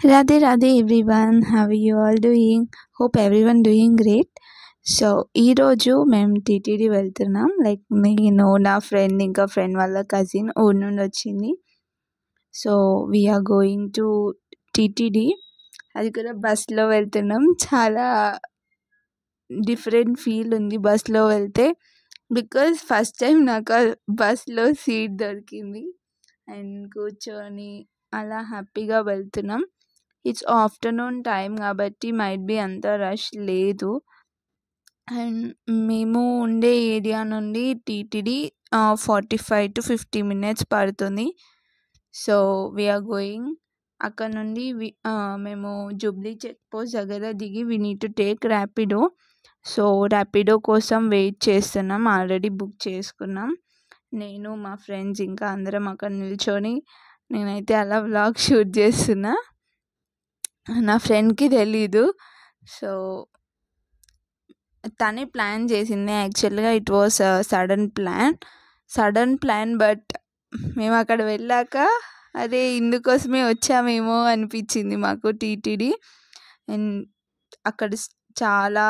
Radhe Radhe everyone, how are you all doing? Hope everyone doing great. So ఈరోజు మేము TTD వెళ్తున్నాం. నేను నా ఫ్రెండ్ ఇంకా ఫ్రెండ్ వాళ్ళ కజిన్ ఊరి నుండి వచ్చింది. So we're going to TTD. అది కూడా బస్లో వెళ్తున్నాం. చాలా డిఫరెంట్ ఫీల్ ఉంది బస్లో వెళ్తే, బికాజ్ ఫస్ట్ టైం నాకు బస్లో సీట్ దొరికింది అండ్ కూర్చొని అలా హ్యాపీగా వెళ్తున్నాం. ఇట్స్ ఆఫ్టర్నూన్ టైం కాబట్టి మైట్ బి అంత రష్ లేదు. అండ్ మేము ఉండే ఏరియా నుండి టీటీడీ 45 to 50 minutes పడుతుంది. So we're going. అక్కడ నుండి మేము జూబ్లీ చెక్ పోస్ట్ దగ్గర దిగి we need to take Rapido. So Rapido కోసం వెయిట్ చేస్తున్నాం. ఆల్రెడీ బుక్ చేసుకున్నాం. నేను మా ఫ్రెండ్స్ ఇంకా అందరం అక్కడ నిల్చొని నేనైతే అలా వ్లాగ్ షూట్ చేస్తున్నా. నా ఫ్రెండ్కి తెలీదు. సో తనే ప్లాన్ చేసింది. యాక్చువల్గా it was sudden plan but మేము అక్కడ వెళ్ళాక అదే ఇందుకోసమే వచ్చామేమో అనిపించింది మాకు టీటీడీ. అండ్ అక్కడ చాలా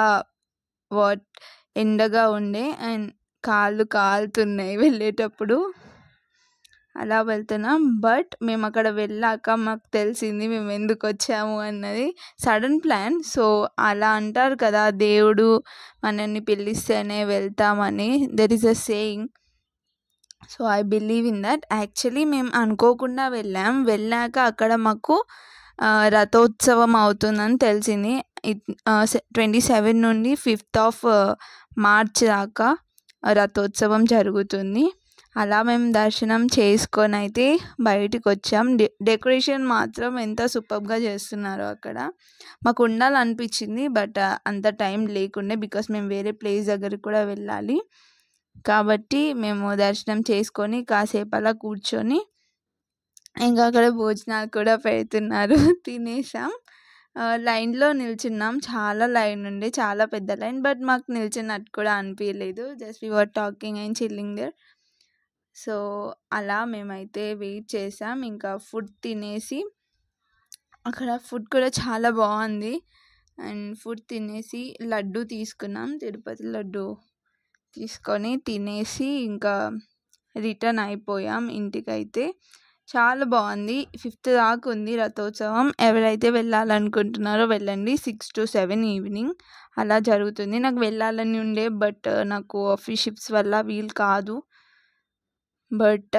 ఎండగా ఉండే అండ్ కాళ్ళు కాలుతున్నాయి వెళ్ళేటప్పుడు. అలా వెళ్తున్నాం. బట్ మేము అక్కడ వెళ్ళాక మాకు తెలిసింది మేము ఎందుకు వచ్చాము అన్నది. Sudden plan. సో అలా అంటారు కదా, దేవుడు మనల్ని పిలిస్తేనే వెళ్తామని. There is a saying. So I believe in that. Actually మేము అనుకోకుండా వెళ్ళాక అక్కడ మాకు రథోత్సవం అవుతుందని తెలిసింది. 27 నుండి 5th March దాకా రథోత్సవం జరుగుతుంది. అలా మేము దర్శనం చేసుకొని అయితే బయటికి వచ్చాం. డెకరేషన్ మాత్రం ఎంత సూపర్గా చేస్తున్నారో అక్కడ. మాకు ఉండాలనిపించింది బట్ అంత టైం లేకుండే, బికాస్ మేము వేరే ప్లేస్ దగ్గరికి కూడా వెళ్ళాలి. కాబట్టి మేము దర్శనం చేసుకొని కాసేపు అలా కూర్చొని ఇంకా అక్కడ భోజనాలు కూడా పెడుతున్నారు. తినేసాం. లైన్లో నిల్చున్నాం. చాలా లైన్ ఉండే, చాలా పెద్ద లైన్. బట్ మాకు నిల్చున్నట్టు కూడా అనిపించలేదు. Just we were talking and chilling there. So అలా మేమైతే వెయిట్ చేసాం. ఇంకా ఫుడ్ తినేసి, అక్కడ ఫుడ్ కూడా చాలా బాగుంది. అండ్ ఫుడ్ తినేసి లడ్డు తీసుకున్నాం. తిరుపతి లడ్డు తీసుకొని తినేసి ఇంకా రిటర్న్ అయిపోయాం ఇంటికైతే. చాలా బాగుంది. 5th దాకా ఉంది రథోత్సవం. ఎవరైతే వెళ్ళాలనుకుంటున్నారో వెళ్ళండి. 6 to 7 ఈవినింగ్ అలా జరుగుతుంది. నాకు వెళ్ళాలని ఉండే బట్ నాకు ఆఫీస్ షిఫ్ట్స్ వల్ల వీలు కాదు. బట్